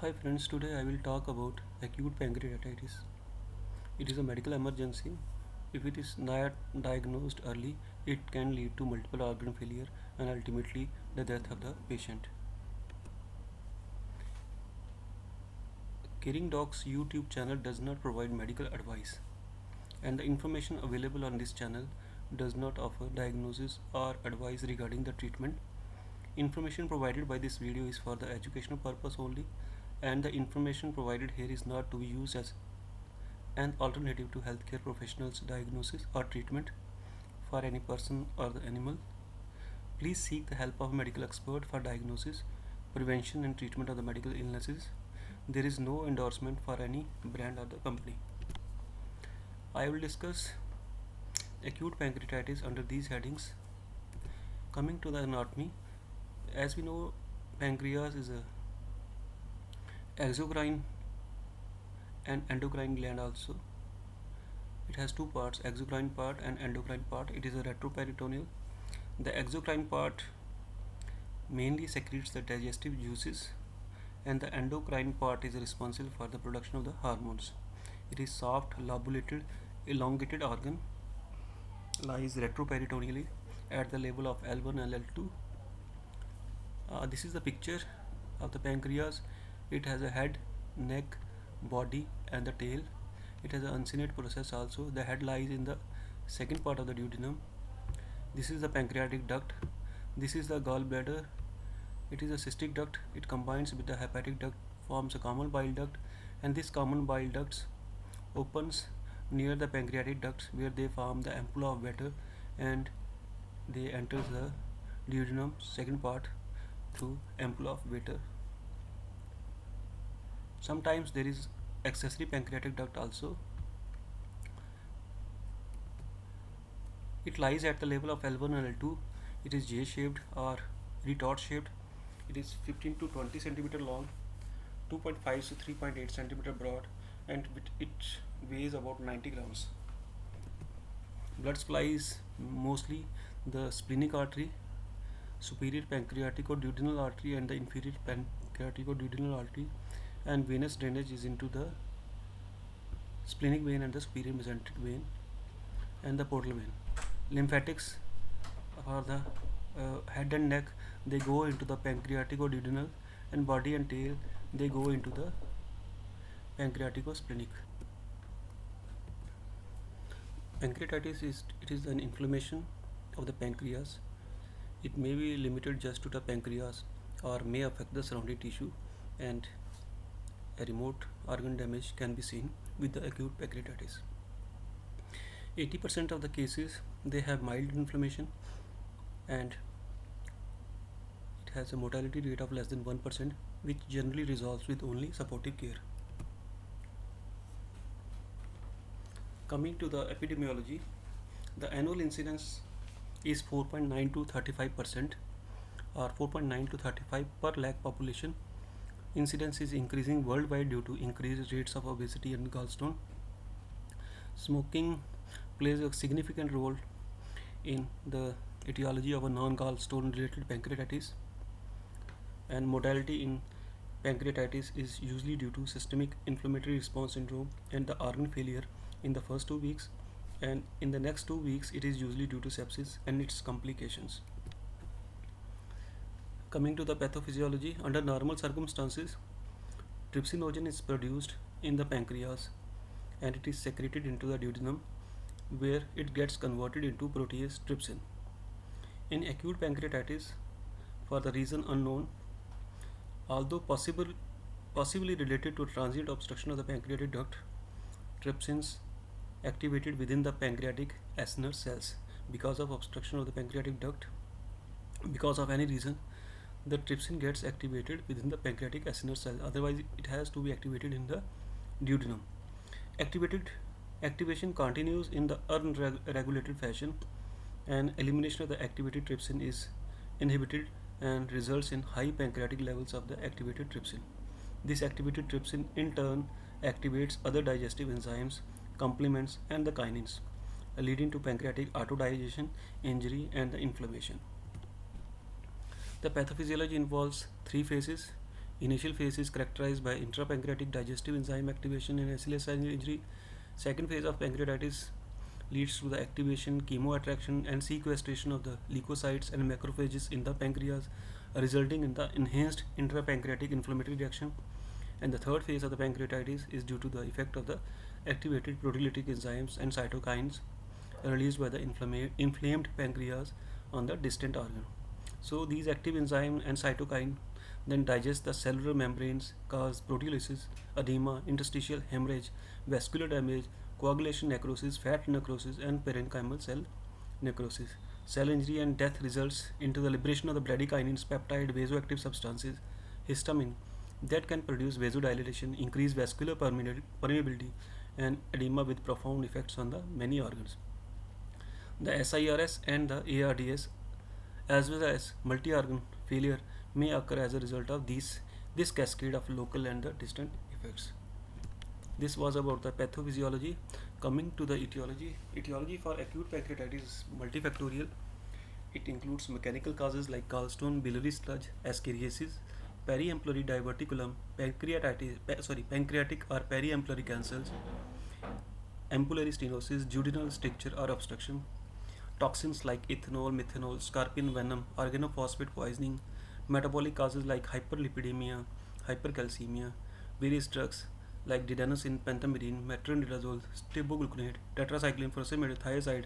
Hi friends, today I will talk about acute pancreatitis. It is a medical emergency. If it is not diagnosed early, it can lead to multiple organ failure and ultimately the death of the patient. Caring Doc's YouTube channel does not provide medical advice, and the information available on this channel does not offer diagnosis or advice regarding the treatment. Information provided by this video is for the educational purpose only, and the information provided here is not to be used as an alternative to healthcare professionals' diagnosis or treatment for any person or the animal. Please seek the help of a medical expert for diagnosis, prevention, and treatment of the medical illnesses. There is no endorsement for any brand or the company. I will discuss acute pancreatitis under these headings. Coming to the anatomy, as we know, pancreas is a exocrine and endocrine gland also. It has two parts, exocrine part and endocrine part. It is a retroperitoneal. The exocrine part mainly secretes the digestive juices, and the endocrine part is responsible for the production of the hormones. It is soft, lobulated, elongated organ, lies retroperitoneally at the level of L1 and L2. This is the picture of the pancreas. It has a head, neck, body, and the tail. It has an uncinate process also. The head lies in the second part of the duodenum. This is the pancreatic duct. This is the gallbladder. It is a cystic duct. It combines with the hepatic duct, forms a common bile duct, and this common bile ducts opens near the pancreatic ducts where they form the ampulla of Vater, and they enter the duodenum second part through ampulla of Vater. Sometimes there is accessory pancreatic duct also. It lies at the level of L1 and L2. It is J-shaped or retort shaped. It is 15 to 20 centimeter long, 2.5 to 3.8 centimeter broad, and it weighs about 90 grams. Blood supply is mostly the splenic artery, superior pancreatico-duodenal artery, and the inferior pancreatico-duodenal artery, and venous drainage is into the splenic vein and the superior mesenteric vein and the portal vein. Lymphatics for the head and neck, they go into the pancreatico-duodenal, and body and tail, they go into the pancreatico-splenic. Pancreatitis is an inflammation of the pancreas. It may be limited just to the pancreas or may affect the surrounding tissue, and a remote organ damage can be seen with the acute pancreatitis. 80% of the cases, they have mild inflammation, and it has a mortality rate of less than 1%, which generally resolves with only supportive care. Coming to the epidemiology, the annual incidence is 4.9 to 35%, or 4.9 to 35 per lakh population. Incidence is increasing worldwide due to increased rates of obesity and gallstone. Smoking plays a significant role in the etiology of a non-gallstone related pancreatitis, and mortality in pancreatitis is usually due to systemic inflammatory response syndrome and the organ failure in the first 2 weeks, and in the next 2 weeks it is usually due to sepsis and its complications. Coming to the pathophysiology, under normal circumstances, trypsinogen is produced in the pancreas and it is secreted into the duodenum where it gets converted into protease trypsin. In acute pancreatitis, for the reason unknown, although possibly related to transient obstruction of the pancreatic duct, trypsins activated within the pancreatic acinar cells. Because of obstruction of the pancreatic duct, because of any reason, the trypsin gets activated within the pancreatic acinar cell. Otherwise, it has to be activated in the duodenum. Activation continues in the unregulated fashion, and elimination of the activated trypsin is inhibited and results in high pancreatic levels of the activated trypsin. This activated trypsin in turn activates other digestive enzymes, complements, and the kinins, leading to pancreatic autodigestion, injury, and the inflammation. The pathophysiology involves 3 phases: Initial phase is characterized by intrapancreatic digestive enzyme activation and acylacylation injury. Second phase of pancreatitis leads to the activation, chemoattraction, and sequestration of the leukocytes and macrophages in the pancreas, resulting in the enhanced intrapancreatic inflammatory reaction. And the third phase of the pancreatitis is due to the effect of the activated proteolytic enzymes and cytokines released by the inflamed pancreas on the distant organ. So these active enzyme and cytokine then digest the cellular membranes, cause proteolysis, edema, interstitial hemorrhage, vascular damage, coagulation necrosis, fat necrosis, and parenchymal cell necrosis. Cell injury and death results into the liberation of the bradykinin peptide vasoactive substances, histamine, that can produce vasodilation, increase vascular permeability, and edema with profound effects on the many organs. The SIRS and the ARDS, as well as multi-organ failure, may occur as a result of this cascade of local and the distant effects. This was about the pathophysiology. Coming to the etiology. Etiology for acute pancreatitis is multifactorial. It includes mechanical causes like gallstone, biliary sludge, ascariasis, periampullary diverticulum, pancreatic or periampullary cancers, ampullary stenosis, jejunal stricture or obstruction, toxins like ethanol, methanol, scorpion venom, organophosphate poisoning, metabolic causes like hyperlipidemia, hypercalcemia, various drugs like didanosine, pentamidine, metronidazole, stibogluconate, tetracycline, furosemide, thiazide,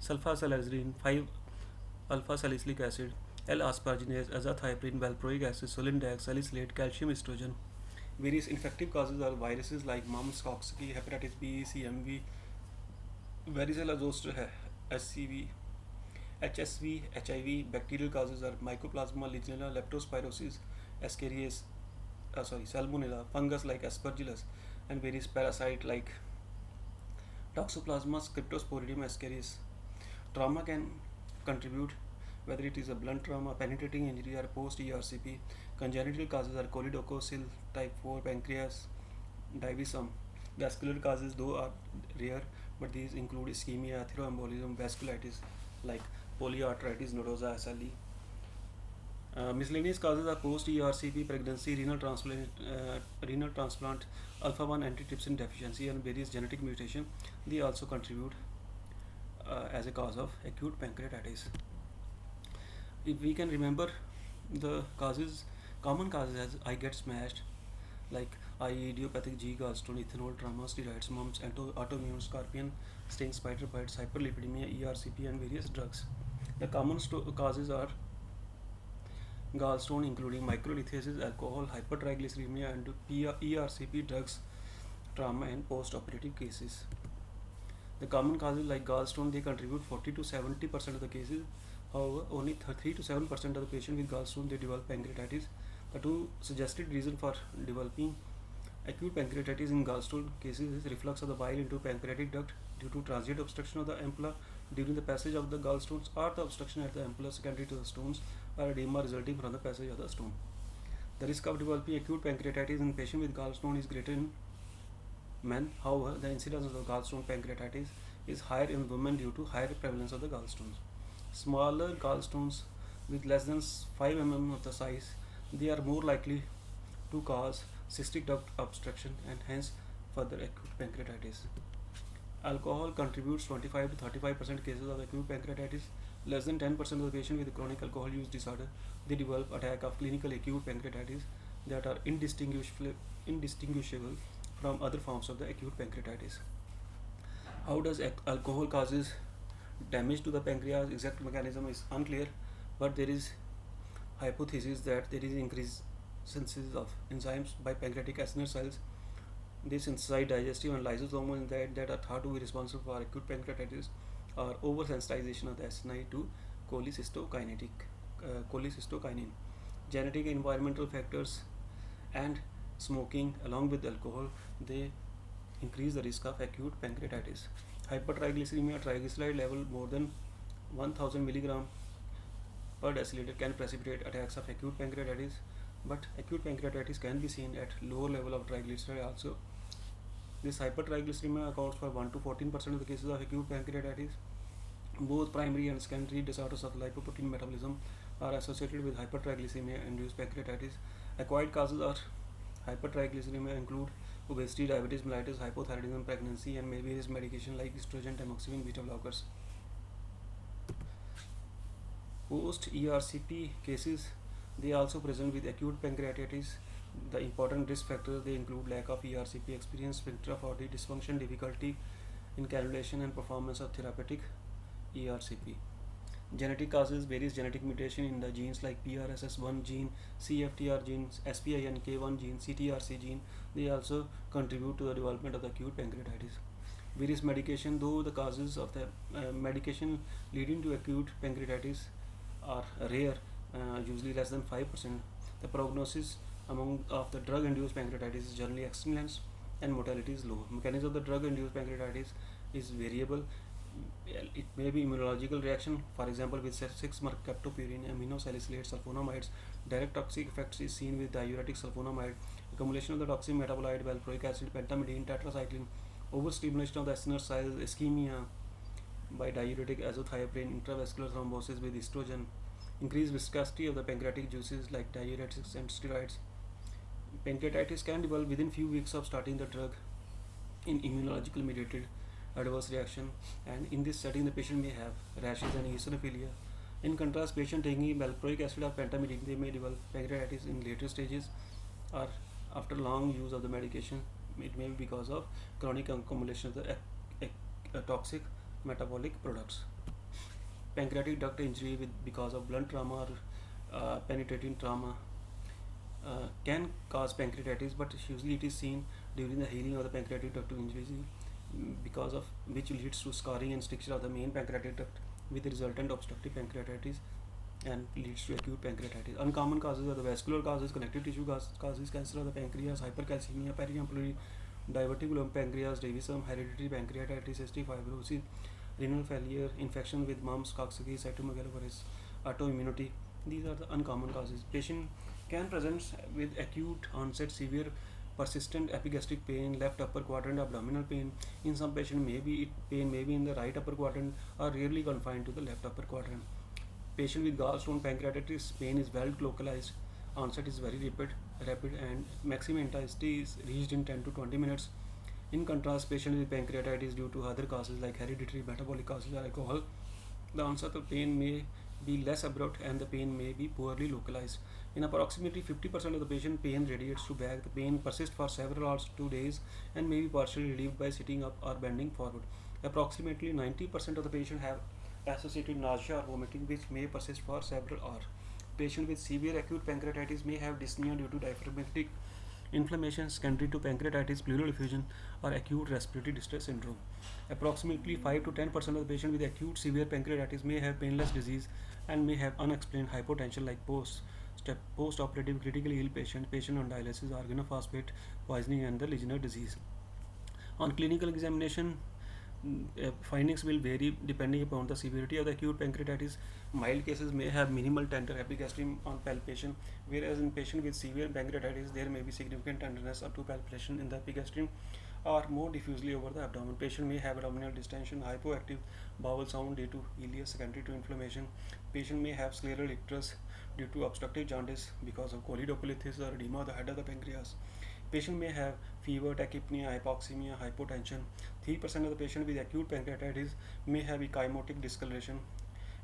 sulfasalazine, 5-alpha salicylic acid, L-asparginase, azathioprine, valproic acid, solindax, salicylate, calcium estrogen. Various infective causes are viruses like mumps, Coxsackie, hepatitis B, CMV, varicella zoster, HCV, HSV, HIV. Bacterial causes are Mycoplasma, Legionella, Leptospirosis, Ascaris, Salmonella, fungus like Aspergillus, and various parasite like Toxoplasma, Cryptosporidium, Ascaris. Trauma can contribute, whether it is a blunt trauma, penetrating injury, or post ERCP. Congenital causes are choledococcyl type 4, pancreas, divisum. Vascular causes, though, are rare, but these include ischemia, thromboembolism, vasculitis like polyarteritis nodosa, SLE. Miscellaneous causes are post ERCP, pregnancy, renal transplant, alpha 1 antitrypsin deficiency, and various genetic mutation. They also contribute as a cause of acute pancreatitis. If we can remember the causes, common causes as I get smashed, like IE, idiopathic G gallstone, ethanol, trauma, steroids, mumps, autoimmune, scorpion, sting, spider bites, hyperlipidemia, ERCP, and various drugs. The common causes are gallstone, including microlithiasis, alcohol, hypertriglyceridemia, and ERCP, drugs, trauma, and post-operative cases. The common causes like gallstone, they contribute 40 to 70% of the cases. However, only 3 to 7% of the patient with gallstone they develop pancreatitis. The two suggested reason for developing acute pancreatitis in gallstone cases is reflux of the bile into pancreatic duct due to transient obstruction of the ampulla during the passage of the gallstones, or the obstruction at the ampulla secondary to the stones, or edema resulting from the passage of the stone. The risk of developing acute pancreatitis in patient with gallstone is greater in men. However, the incidence of the gallstone pancreatitis is higher in women due to higher prevalence of the gallstones. Smaller gallstones with less than 5 mm of the size, they are more likely to cause cystic duct obstruction and hence further acute pancreatitis. Alcohol contributes 25 to 35% cases of acute pancreatitis. Less than 10% of the patient with chronic alcohol use disorder, they develop attack of clinical acute pancreatitis that are indistinguishable from other forms of the acute pancreatitis. How does alcohol causes damage to the pancreas? Exact mechanism is unclear, but there is hypothesis that there is increased synthesis of enzymes by pancreatic acinar cells. They synthesize digestive and lysosomal that are thought to be responsible for acute pancreatitis, or oversensitization of the acini to cholecystokinin. Genetic and environmental factors and smoking along with alcohol, they increase the risk of acute pancreatitis. Hypertriglyceridemia, triglyceride level more than 1000 milligram per deciliter can precipitate attacks of acute pancreatitis, but acute pancreatitis can be seen at lower level of triglyceride also. This hypertriglyceridemia accounts for 1 to 14% of the cases of acute pancreatitis. Both primary and secondary disorders of lipoprotein metabolism are associated with hypertriglycemia induced pancreatitis. Acquired causes are hypertriglyceridemia include obesity, diabetes mellitus, hypothyroidism, pregnancy, and maybe various medication like estrogen, tamoxifen, beta blockers. Post ERCP cases, they also present with acute pancreatitis. The important risk factors they include lack of ERCP experience, sphincter body dysfunction, difficulty in cannulation, and performance of therapeutic ERCP. Genetic causes various genetic mutation in the genes like PRSS1 gene, CFTR gene, SPINK1 gene, CTRC gene. They also contribute to the development of the acute pancreatitis. Various medication, though the causes of the medication leading to acute pancreatitis are rare, usually less than 5%. The prognosis among of the drug-induced pancreatitis is generally excellent and mortality is low. Mechanism of the drug-induced pancreatitis is variable. It may be immunological reaction, for example with 6-mercaptopurine, aminosalicylate, sulfonamides. Direct toxic effects is seen with diuretic sulfonamide, accumulation of the toxic metabolite, valproic acid, pentamidine, tetracycline, overstimulation of the acinar cells, ischemia by diuretic azothioprine, intravascular thrombosis with estrogen, increased viscosity of the pancreatic juices like diuretics and steroids. Pancreatitis can develop within few weeks of starting the drug in immunological mediated adverse reaction, and in this setting the patient may have rashes and eosinophilia. In contrast, patient taking valproic acid or pentamidine, they may develop pancreatitis in later stages or after long use of the medication. It may be because of chronic accumulation of the toxic metabolic products. Pancreatic duct injury because of blunt trauma or penetrating trauma can cause pancreatitis, but usually it is seen during the healing of the pancreatic duct injuries, because of which leads to scarring and stricture of the main pancreatic duct with resultant obstructive pancreatitis and leads to acute pancreatitis. Uncommon causes are the vascular causes, connective tissue causes, cancer of the pancreas, hypercalcemia, periampullary diverticulum pancreas, Davisum, hereditary pancreatitis, cystic fibrosis, renal failure, infection with mumps, coccidiosis, cytomegalovirus, autoimmunity. These are the uncommon causes. Patient can present with acute onset severe persistent epigastric pain, left upper quadrant abdominal pain. In some patient pain may be in the right upper quadrant or rarely confined to the left upper quadrant. Patient with gallstone pancreatitis, pain is well localized, onset is very rapid and maximum intensity is reached in 10 to 20 minutes. In contrast, patient with pancreatitis due to other causes like hereditary, metabolic causes or alcohol, the onset of pain may be less abrupt and the pain may be poorly localized. In approximately 50% of the patient, pain radiates to back. The pain persists for several hours to days and may be partially relieved by sitting up or bending forward. Approximately 90% of the patient have associated nausea or vomiting, which may persist for several hours. Patient with severe acute pancreatitis may have dyspnea due to diaphragmatic inflammation secondary to pancreatitis, pleural effusion, or acute respiratory distress syndrome. Approximately 5 to 10% of the patient with acute severe pancreatitis may have painless disease and may have unexplained hypotension like post-operative critically ill patient on dialysis, organophosphate poisoning, and the Legionnaires' disease. On clinical examination, findings will vary depending upon the severity of the acute pancreatitis. Mild cases may have minimal tender epigastrium on palpation, whereas in patient with severe pancreatitis there may be significant tenderness up to palpation in the epigastrium or more diffusely over the abdomen. Patient may have abdominal distension, hypoactive bowel sound due to ileus secondary to inflammation. Patient may have scleral icterus due to obstructive jaundice because of choledocholitis or edema of the head of the pancreas. Patient may have fever, tachypnea, hypoxemia, hypotension. 3% of the patient with acute pancreatitis may have ecchymotic discoloration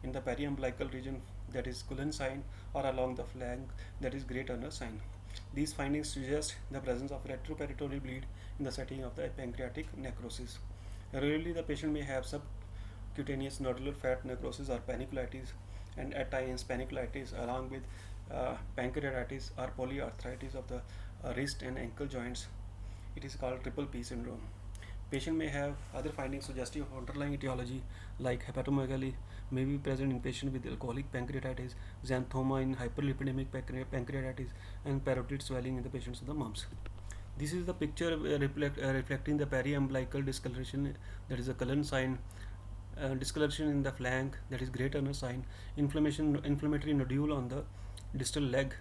in the periumbilical region, that is Cullen sign, or along the flank, that is Great Turner sign. These findings suggest the presence of retroperitoneal bleed in the setting of the pancreatic necrosis. Rarely the patient may have subcutaneous nodular fat necrosis or panniculitis, and at times panniculitis along with pancreatitis or polyarthritis of the wrist and ankle joints. It is called triple P syndrome. Patient may have other findings suggestive of underlying etiology like hepatomegaly may be present in patient with alcoholic pancreatitis, xanthoma in hyperlipidemic pancreatitis, and parotid swelling in the patients with the mumps. This is the picture reflecting the periumbilical discoloration, that is a Cullen sign, discoloration in the flank, that is Great Turner sign, inflammatory nodule on the distal leg,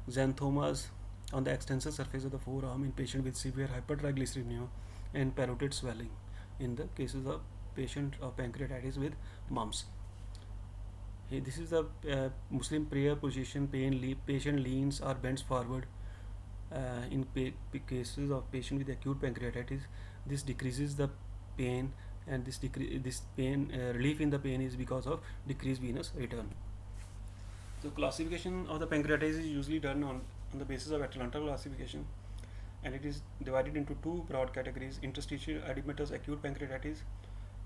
xanthomas on the extensor surface of the forearm in patient with severe hypertriglyceridemia, and parotid swelling in the cases of patient of pancreatitis with mumps. This is the Muslim prayer position. Patient leans or bends forward In cases of patient with acute pancreatitis, this decreases the pain, and this pain relief in the pain is because of decreased venous return. So classification of the pancreatitis is usually done on the basis of Atlanta classification, and it is divided into two broad categories: interstitial edematous acute pancreatitis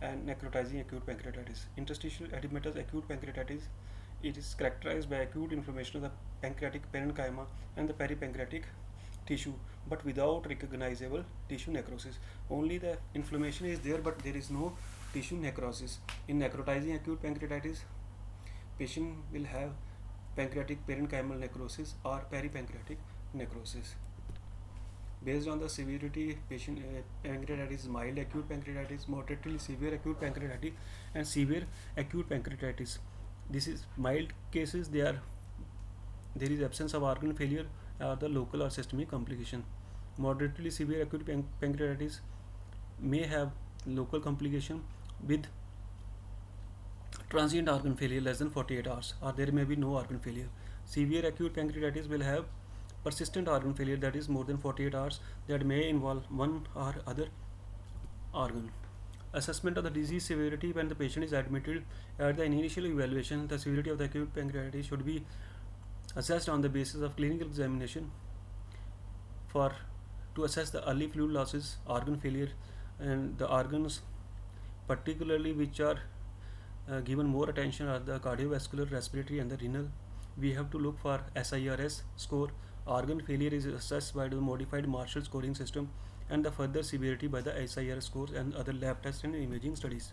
and necrotizing acute pancreatitis. Interstitial edematous acute pancreatitis, it is characterized by acute inflammation of the pancreatic parenchyma and the peripancreatic tissue, but without recognizable tissue necrosis. Only the inflammation is there, but there is no tissue necrosis. In necrotizing acute pancreatitis, patient will have pancreatic parenchymal necrosis or peripancreatic necrosis. Based on the severity, patient pancreatitis is mild acute pancreatitis, moderately severe acute pancreatitis, and severe acute pancreatitis. This is mild cases. There is absence of organ failure or the local or systemic complication. Moderately severe acute pancreatitis may have local complication with transient organ failure less than 48 hours, or there may be no organ failure. Severe acute pancreatitis will have persistent organ failure, that is more than 48 hours, that may involve one or other organ. Assessment of the disease severity: when the patient is admitted, at the initial evaluation, the severity of the acute pancreatitis should be assessed on the basis of clinical examination for to assess the early fluid losses, organ failure, and the organs particularly which are given more attention are the cardiovascular, respiratory, and the renal. We have to look for SIRS score. Organ failure is assessed by the modified Marshall scoring system, and the further severity by the SIRS scores and other lab tests and imaging studies.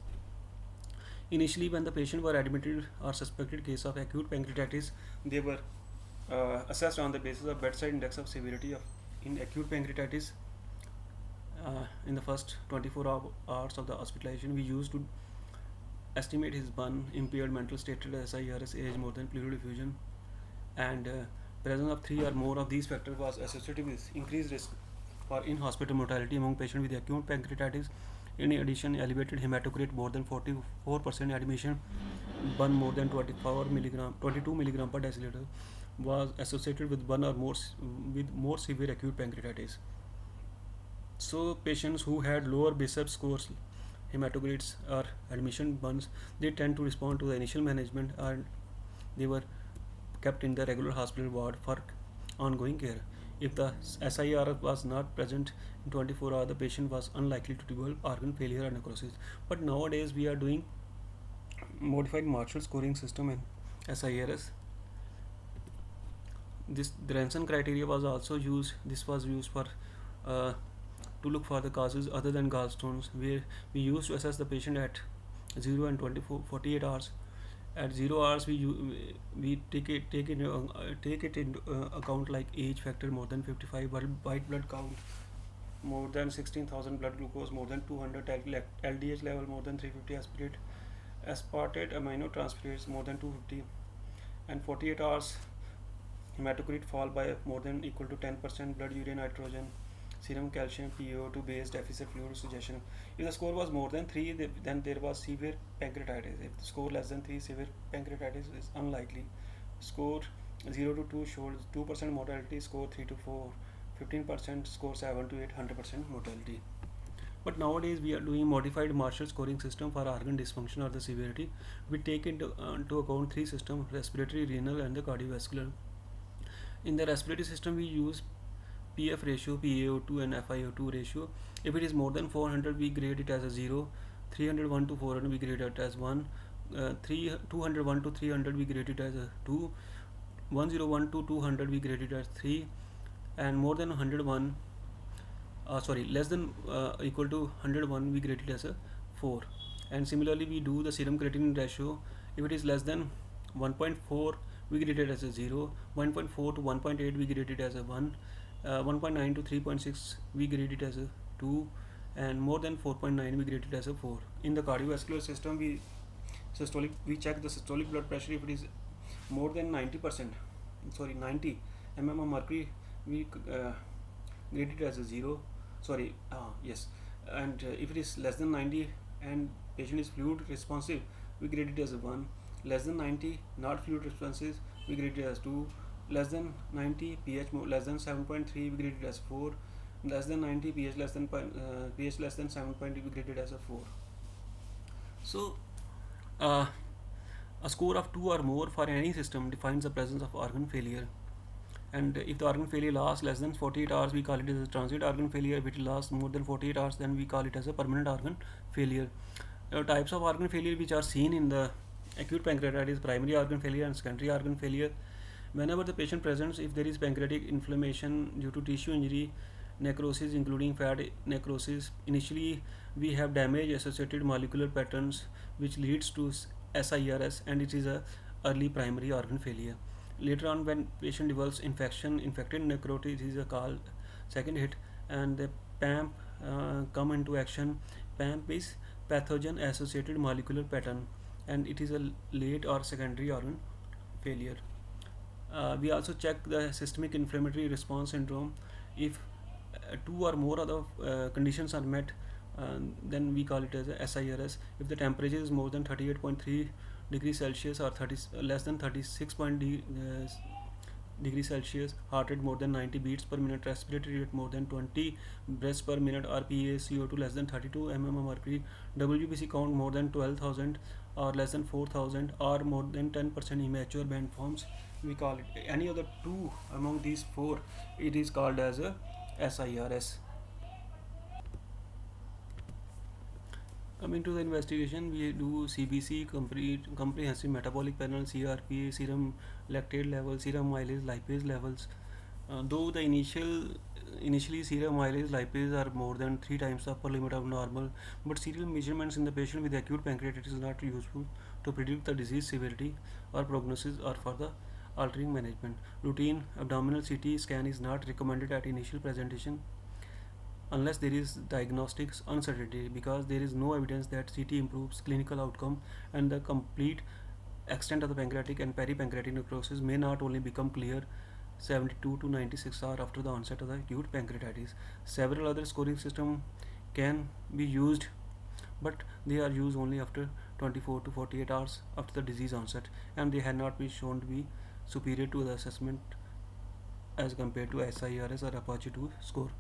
Initially, when the patient were admitted or suspected case of acute pancreatitis, they were assessed on the basis of bedside index of severity of in acute pancreatitis. In the first 24 hours of the hospitalization, we used to estimate his BUN, impaired mental status, SIRS, age, more than pleural effusion, and presence of three or more of these factors was associated with increased risk for in-hospital mortality among patients with acute pancreatitis. In addition, elevated hematocrit more than 44% admission, BUN more than 22 milligram per deciliter was associated with one or more with more severe acute pancreatitis. So patients who had lower biceps scores, hematocrits, or admission BUNs, they tend to respond to the initial management, and they were kept in the regular hospital ward for ongoing care. If the SIR was not present in 24 hours, the patient was unlikely to develop organ failure or necrosis. But nowadays we are doing modified Marshall scoring system and SIRS. This the Ranson criteria was also used. This was used for to look for the causes other than gallstones, where we used to assess the patient at 0 and 48 hours. At 0 hours, we take it into account like age factor more than 55, white blood count more than 16,000, blood glucose more than 200, LDH level more than 350, aspartate aminotransferates more than 250, and 48 hours hematocrit fall by more than equal to 10%, blood urea nitrogen, serum calcium, PaO2 based deficit fluid suggestion. If the score was more than 3, then there was severe pancreatitis. If the score less than 3, severe pancreatitis is unlikely. Score 0 to 2 shows 2% mortality, score 3 to 4 15%, score 7 to 8 100% mortality. But nowadays we are doing modified Marshall scoring system for organ dysfunction or the severity. We take into account three systems: respiratory, renal, and the cardiovascular. In the respiratory system, we use PF ratio, PaO2, and FiO2 ratio. If it is more than 400, we grade it as a 0. 301 to 400, we grade it as 1. 201 to 300, we grade it as a 2. 101 to 200, we grade it as 3. And more than 101, less than equal to 101, we grade it as a 4. And similarly, we do the serum creatinine ratio. If it is less than 1.4, we grade it as a 0. 1.4 to 1.8, we grade it as a 1. 1.9 to 3.6, we grade it as a 2, and more than 4.9, we grade it as a 4. In the cardiovascular system, we check the systolic blood pressure. If it is more than 90 mm of mercury, we grade it as a 0. And if it is less than 90 and patient is fluid responsive, we grade it as a 1. Less than 90, not fluid responsive, we grade it as 2. less than 90, pH less than 7.3, we graded as 4. Less than 90, pH less than pH less than 7.0, we graded as a 4. So uh, a score of 2 or more for any system defines the presence of organ failure. And if the organ failure lasts less than 48 hours, we call it as a transient organ failure. If it lasts more than 48 hours, then we call it as a permanent organ failure. Types of organ failure which are seen in the acute pancreatitis: primary organ failure and secondary organ failure. Whenever the patient presents, if there is pancreatic inflammation due to tissue injury, necrosis including fat necrosis, initially we have damage associated molecular patterns which leads to SIRS, and it is a early primary organ failure. Later on, when patient develops infected necrosis is a called second hit, and the PAMP come into action. PAMP is pathogen associated molecular pattern, and it is a late or secondary organ failure. We also check the systemic inflammatory response syndrome. If two or more other conditions are met, then we call it as a SIRS. If the temperature is more than 38.3 degrees Celsius or less than 36 degrees Celsius, heart rate more than 90 beats per minute, respiratory rate more than 20 breaths per minute, RPA CO2 less than 32 mm of mercury, WBC count more than 12,000 or less than 4,000, or more than 10% immature band forms, we call it any other two among these four, it is called as a SIRS. Coming to the investigation, we do CBC, comprehensive metabolic panel, CRP, serum lactate levels, serum amylase lipase levels. Though the initially serum amylase lipase are more than 3 times the upper limit of normal, but serial measurements in the patient with acute pancreatitis is not useful to predict the disease severity or prognosis or for the altering management. Routine abdominal CT scan is not recommended at initial presentation unless there is diagnostics uncertainty, because there is no evidence that CT improves clinical outcome, and the complete extent of the pancreatic and peripancreatic necrosis may not only become clear 72 to 96 hours after the onset of the acute pancreatitis. Several other scoring systems can be used, but they are used only after 24 to 48 hours after the disease onset, and they have not been shown to be superior to the assessment as compared to SIRS or Apache 2 score.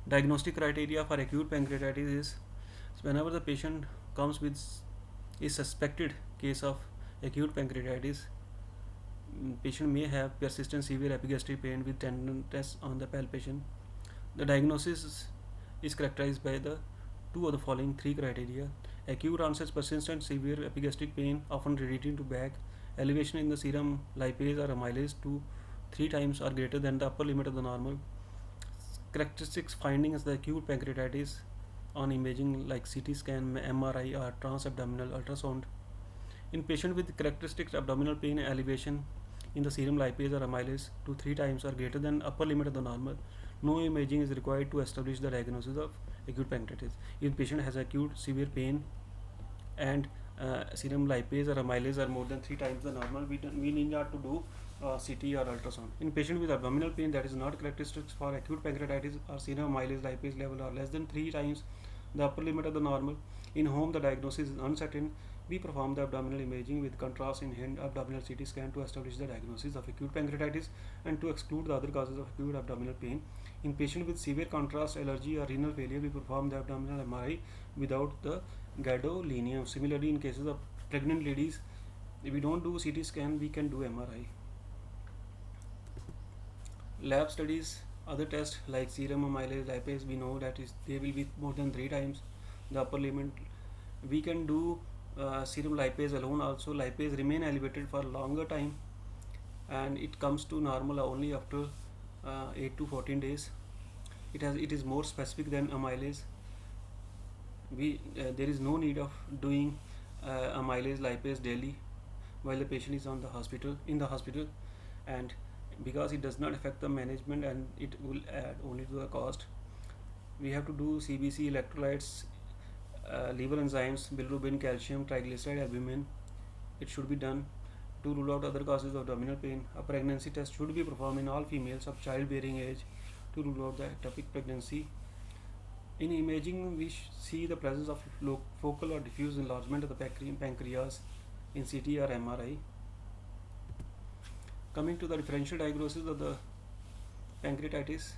Diagnostic criteria for acute pancreatitis is, whenever the patient comes with a suspected case of acute pancreatitis, patient may have persistent severe epigastric pain with tenderness on the palpation. The diagnosis is characterized by the two of the following three criteria: acute onset persistent severe epigastric pain, often radiating to back, elevation in the serum lipase or amylase to 3 times or greater than the upper limit of the normal. Characteristics findings: the acute pancreatitis on imaging like CT scan, MRI or transabdominal ultrasound. In patient with characteristic abdominal pain, elevation in the serum lipase or amylase to 3 times or greater than upper limit of the normal, no imaging is required to establish the diagnosis of acute pancreatitis. If patient has acute severe pain and serum lipase or amylase are more than 3 times the normal, we need not to do CT or ultrasound. In patient with abdominal pain that is not characteristics for acute pancreatitis, or serum amylase lipase level are less than 3 times the upper limit of the normal, in whom the diagnosis is uncertain, we perform the abdominal imaging with contrast in hand abdominal CT scan to establish the diagnosis of acute pancreatitis and to exclude the other causes of acute abdominal pain. In patient with severe contrast allergy or renal failure, we perform the abdominal MRI without the gadolinium. Similarly, in cases of pregnant ladies, if we don't do CT scan, we can do MRI. Lab studies, other tests like serum amylase lipase, we know that they will be more than 3 times the upper limit. We can do serum lipase alone also. Lipase remain elevated for longer time, and it comes to normal only after 8 to 14 days. It is more specific than amylase. There is no need of doing amylase lipase daily while the patient is in the hospital, and because it does not affect the management and it will add only to the cost, we have to do CBC, electrolytes, liver enzymes, bilirubin, calcium, triglyceride, albumin. It should be done to rule out other causes of abdominal pain. A pregnancy test should be performed in all females of childbearing age to rule out the ectopic pregnancy. In imaging, we see the presence of focal or diffuse enlargement of the pancreas in CT or MRI. Coming to the differential diagnosis of the pancreatitis.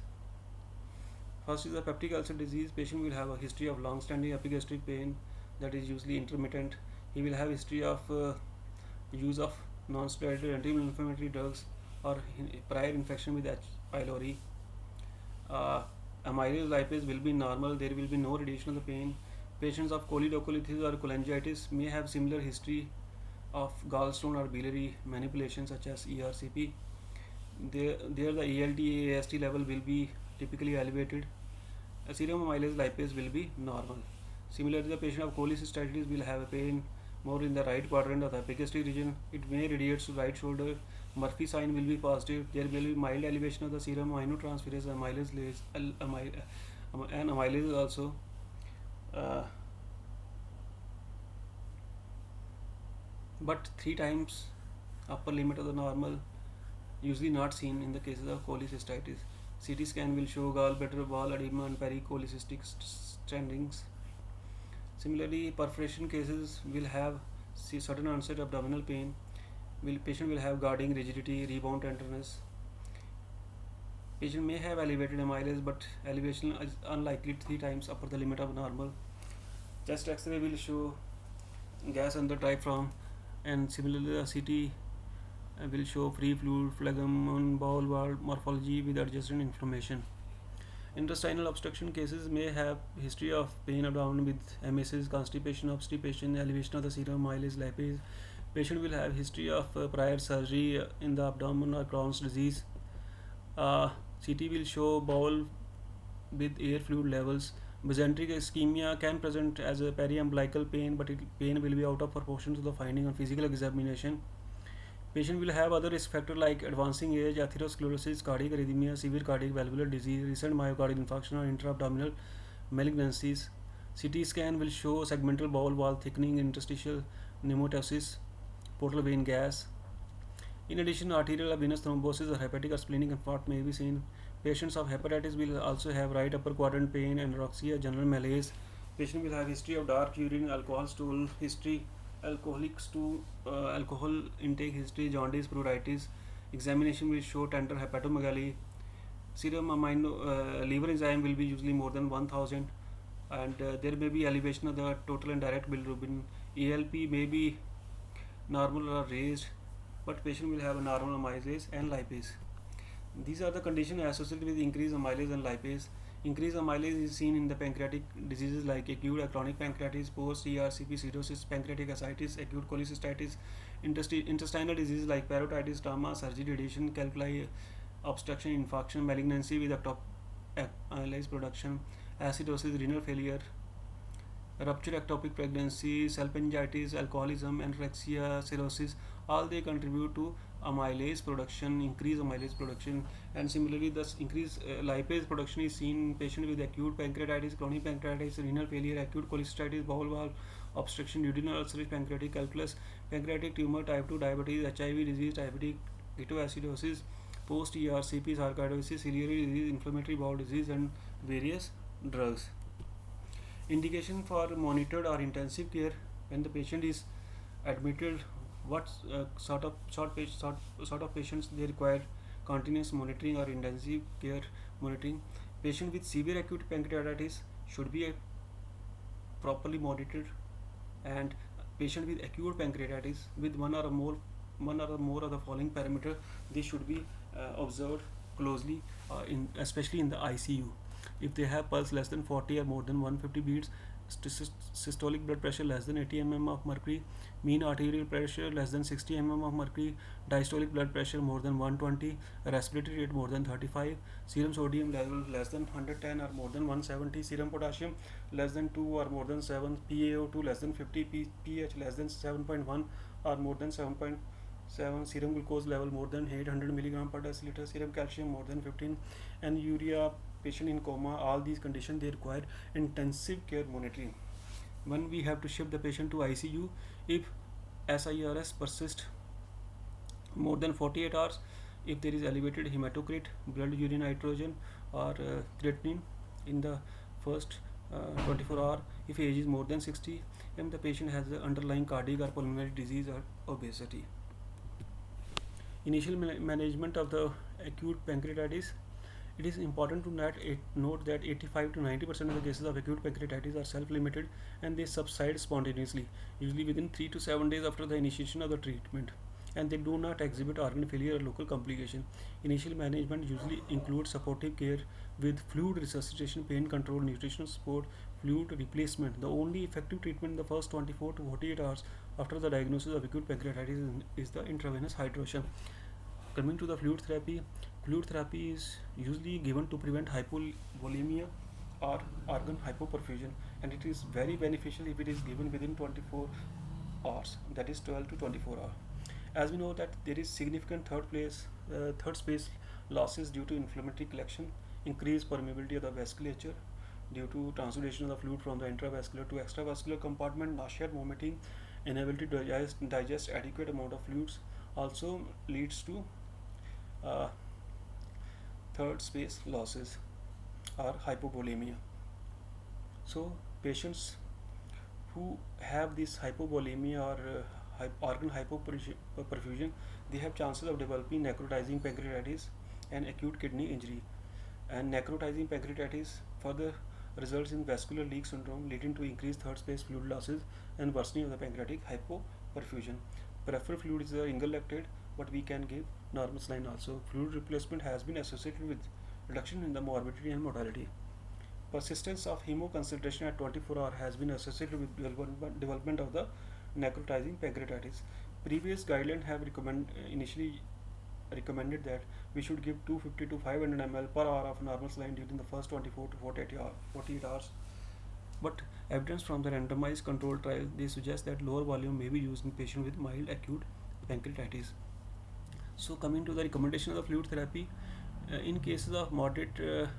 First is the peptic ulcer disease. Patient will have a history of long-standing epigastric pain that is usually intermittent. He will have history of use of non-steroidal anti-inflammatory drugs or prior infection with H. pylori. Amylase lipase will be normal. There will be no radiation of the pain. Patients of choledocholitis or cholangitis may have similar history of gallstone or biliary manipulation such as ERCP. There the ALT AST level will be typically elevated. Serum amylase lipase will be normal. Similarly, the patient of cholecystitis will have a pain more in the right quadrant of the epigastric region. It may radiate to right shoulder. Murphy sign will be positive. There will be mild elevation of the serum aminotransferase amylase and amylase also. But 3 times upper limit of the normal, usually not seen in the cases of cholecystitis. CT scan will show gallbladder wall edema and pericholecystic strandings. Similarly, perforation cases will have sudden onset abdominal pain. Patient will have guarding rigidity, rebound tenderness. Patient may have elevated amylase, but elevation is unlikely 3 times upper the limit of normal. Chest X-ray will show gas under diaphragm, and similarly the CT will show free fluid, phlegm on bowel wall morphology with adjacent inflammation. Intestinal obstruction cases may have history of pain abdomen with emesis, constipation, obstipation, elevation of the serum amylase lipase. Patient will have history of prior surgery in the abdomen or Crohn's disease. CT will show bowel with air fluid levels. Mesenteric ischemia can present as a periumbilical pain, but pain will be out of proportion to the finding on physical examination. Patient will have other risk factors like advancing age, atherosclerosis, cardiac arrhythmia, severe cardiac valvular disease, recent myocardial infarction, or intra-abdominal malignancies. CT scan will show segmental bowel wall thickening, interstitial pneumatosis, portal vein gas. In addition, arterial or venous thrombosis or hepatic or splenic infarct may be seen. Patients of hepatitis will also have right upper quadrant pain, anorexia, general malaise. Patient will have history of dark urine, alcohol stool history, alcohol intake history, jaundice, pruritus. Examination will show tender hepatomegaly. Serum liver enzyme will be usually more than 1000, and there may be elevation of the total and direct bilirubin. ALP may be normal or raised, but patient will have a normal amylase and lipase. These are the conditions associated with increased amylase and lipase. Increased amylase is seen in the pancreatic diseases like acute or chronic pancreatitis, post-ERCP cirrhosis, pancreatic ascites, acute cholecystitis, intestinal diseases like parotitis, trauma, surgery, radiation, calculi, obstruction, infarction, malignancy with amylase production, acidosis, renal failure, rupture ectopic pregnancy, salpingitis, alcoholism, anorexia, cirrhosis, all they contribute to amylase production, increase amylase production. And similarly, this increased lipase production is seen in patient with acute pancreatitis, chronic pancreatitis, renal failure, acute cholecystitis, bowel valve obstruction, duodenal ulcerative pancreatic calculus, pancreatic tumor, type 2 diabetes, HIV disease, diabetic ketoacidosis, post ERCP, sarcoidosis, ciliary disease, inflammatory bowel disease, and various drugs. Indication for monitored or intensive care: when the patient is admitted, what sort of patients they require continuous monitoring or intensive care monitoring. Patient with severe acute pancreatitis should be properly monitored, and patient with acute pancreatitis with one or more of the following parameter, they should be observed closely, especially in the ICU. If they have pulse less than 40 or more than 150 beats, systolic blood pressure less than 80 mm of mercury, mean arterial pressure less than 60 mm of mercury, diastolic blood pressure more than 120, respiratory rate more than 35, serum sodium level less than 110 or more than 170, serum potassium less than 2 or more than 7, PaO2 less than 50, pH less than 7.1 or more than 7.7, serum glucose level more than 800 mg per deciliter, serum calcium more than 15, and urea. Patient in coma, all these conditions they require intensive care monitoring. When we have to shift the patient to ICU, if SIRS persists more than 48 hours, if there is elevated hematocrit, blood urine nitrogen, or creatinine in the first 24 hours, if age is more than 60, and the patient has the underlying cardiac or pulmonary disease or obesity. Initial management of the acute pancreatitis. It is important to note that 85 to 90% of the cases of acute pancreatitis are self-limited and they subside spontaneously, usually within 3 to 7 days after the initiation of the treatment, and they do not exhibit organ failure or local complication. Initial management usually includes supportive care with fluid resuscitation, pain control, nutritional support, fluid replacement. The only effective treatment in the first 24 to 48 hours after the diagnosis of acute pancreatitis is the intravenous hydration. Coming to the fluid therapy is usually given to prevent hypovolemia or organ hypoperfusion, and it is very beneficial if it is given within 24 hours, that is 12 to 24 hours. As we know that there is significant third space losses due to inflammatory collection, increased permeability of the vasculature due to transudation of the fluid from the intravascular to extravascular compartment, nausea, vomiting, inability to digest adequate amount of fluids also leads to uh, third space losses or hypovolemia. So patients who have this hypovolemia or organ hypoperfusion, they have chances of developing necrotizing pancreatitis and acute kidney injury. And necrotizing pancreatitis further results in vascular leak syndrome, leading to increased third space fluid losses and worsening of the pancreatic hypoperfusion. Peripheral fluid is ingle lactate, but we can give normal saline also. Fluid replacement has been associated with reduction in the morbidity and mortality. Persistence of hemoconcentration at 24 hours has been associated with development of the necrotizing pancreatitis. Previous guidelines have initially recommended that we should give 250 to 500 ml per hour of normal saline during the first 24 to 48 hours. But evidence from the randomized controlled trial, they suggest that lower volume may be used in patients with mild acute pancreatitis. So coming to the recommendation of the fluid therapy, in cases of moderate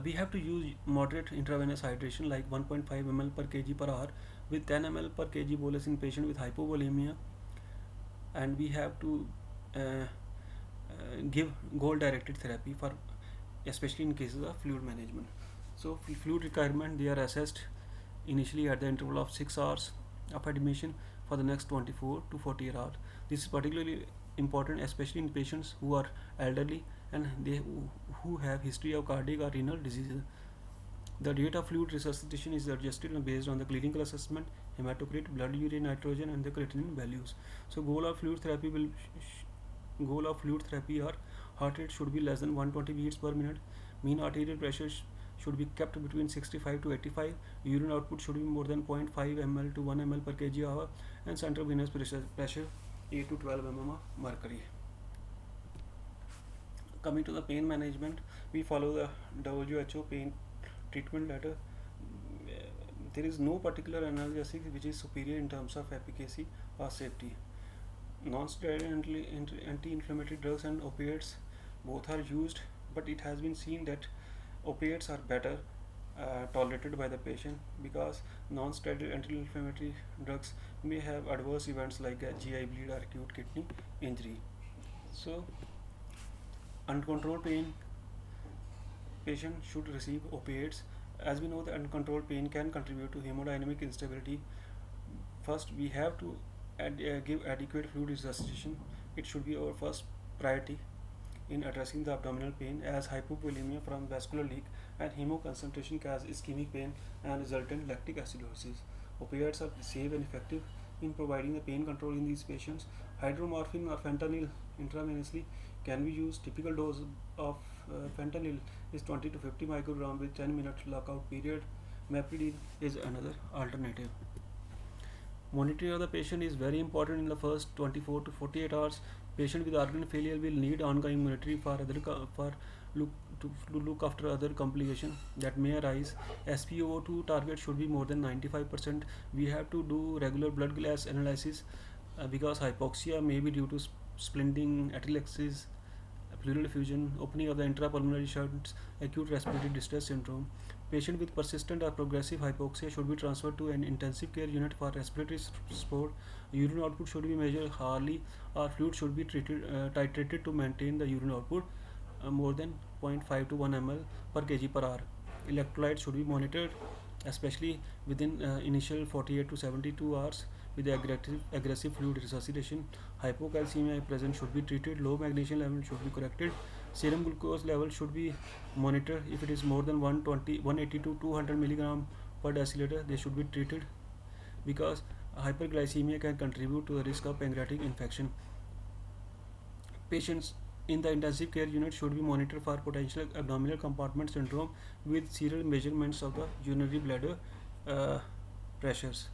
we have to use moderate intravenous hydration like 1.5 ml per kg per hour with 10 ml per kg bolus in patient with hypovolemia, and we have to give goal directed therapy for especially in cases of fluid management. So fluid requirement, they are assessed initially at the interval of 6 hours of admission for the next 24 to 48 hours. This is particularly important especially in patients who are elderly and they who have history of cardiac or renal diseases. The rate of fluid resuscitation is adjusted based on the clinical assessment, hematocrit, blood urea nitrogen, and the creatinine values. So goal of fluid therapy or heart rate should be less than 120 beats per minute. Mean arterial pressure should be kept between 65 to 85. Urine output should be more than 0.5 ml to 1 ml per kg hour, and central venous pressure 8 to 12 mm of mercury. Coming to the pain management, we follow the WHO pain treatment letter. There is no particular analgesic which is superior in terms of efficacy or safety. Non-steroidal anti-inflammatory drugs and opiates both are used, but it has been seen that opiates are better tolerated by the patient because non-steroidal anti-inflammatory drugs may have adverse events like GI bleed or acute kidney injury. So uncontrolled pain, patient should receive opiates. As we know, the uncontrolled pain can contribute to hemodynamic instability. First, we have to give adequate fluid resuscitation. It should be our first priority in addressing the abdominal pain, as hypovolemia from vascular leak and hemoconcentration cause ischemic pain and resultant lactic acidosis. Opioids are safe and effective in providing the pain control in these patients. Hydromorphine or fentanyl intravenously can be used. Typical dose of fentanyl is 20 to 50 microgram with 10-minute lockout period. Mepridine is another alternative. Monitoring of the patient is very important in the first 24 to 48 hours. Patient with organ failure will need ongoing monitoring to look after other complications that may arise. SpO2 target should be more than 95%. We have to do regular blood gas analysis because hypoxia may be due to splinting, atelectasis, pleural effusion, opening of the intrapulmonary shunts, acute respiratory distress syndrome. Patient with persistent or progressive hypoxia should be transferred to an intensive care unit for respiratory support. Urine output should be measured hourly, or fluid should be titrated to maintain the urine output more than 0.5 to 1 ml per kg per hour. Electrolytes should be monitored especially within initial 48 to 72 hours with aggressive fluid resuscitation. Hypocalcemia present should be treated. Low magnesium level should be corrected. Serum glucose level should be monitored. If it is more than 180 to 200 milligram per deciliter, they should be treated because hyperglycemia can contribute to the risk of pancreatic infection. Patients in the intensive care unit should be monitored for potential abdominal compartment syndrome with serial measurements of the urinary bladder uh, pressures.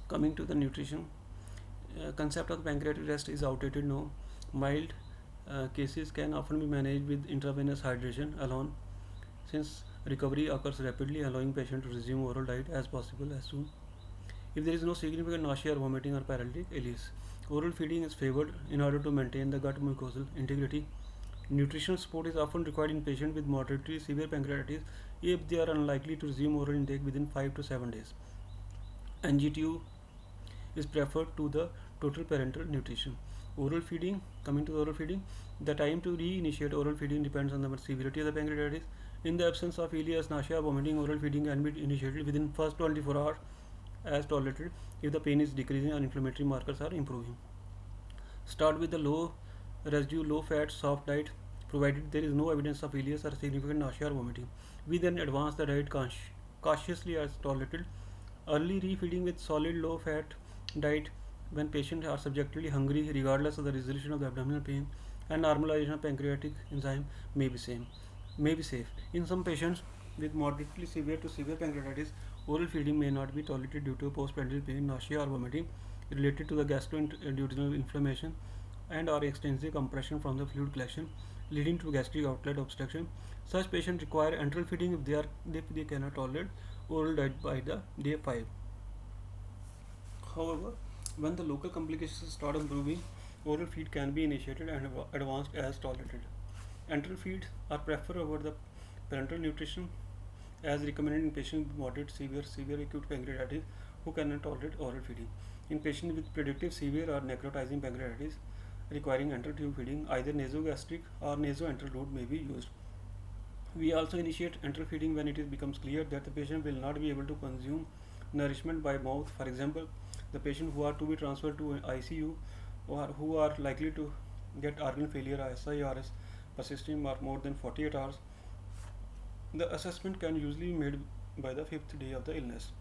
Coming to the nutrition, concept of pancreatic rest is outdated now. Mild cases can often be managed with intravenous hydration alone, since recovery occurs rapidly, allowing patient to resume oral diet as possible as soon. If there is no significant nausea or vomiting or paralytic ileus, oral feeding is favored in order to maintain the gut mucosal integrity. Nutritional support is often required in patients with moderately severe pancreatitis if they are unlikely to resume oral intake within 5 to 7 days. NGTU is preferred to the total parenteral nutrition. Oral feeding, coming to the oral feeding, the time to reinitiate oral feeding depends on the severity of the pancreatitis. In the absence of ileus, nausea, vomiting, oral feeding can be initiated within first 24 hours as tolerated if the pain is decreasing or inflammatory markers are improving. Start with the low residue, low fat, soft diet, provided there is no evidence of ileus or significant nausea or vomiting. We then advance the diet cautiously as tolerated. Early refeeding with solid low fat diet when patients are subjectively hungry regardless of the resolution of the abdominal pain and normalization of pancreatic enzyme may be safe. In some patients with moderately severe to severe pancreatitis, oral feeding may not be tolerated due to postprandial pain, nausea or vomiting related to the gastroduodenal inflammation and or extensive compression from the fluid collection leading to gastric outlet obstruction. Such patients require enteral feeding if they cannot tolerate oral diet by the day 5. However, when the local complications start improving, oral feed can be initiated and advanced as tolerated. Enteral feeds are preferred over the parenteral nutrition as recommended in patients with moderate severe acute pancreatitis who cannot tolerate oral feeding. In patients with predictive severe or necrotizing pancreatitis requiring enteral tube feeding, either nasogastric or nasoenteral route may be used. We also initiate enteral feeding when it becomes clear that the patient will not be able to consume nourishment by mouth. For example, the patient who are to be transferred to ICU or who are likely to get organ failure or SIRS persisting for more than 48 hours. The assessment can usually be made by the 5th day of the illness.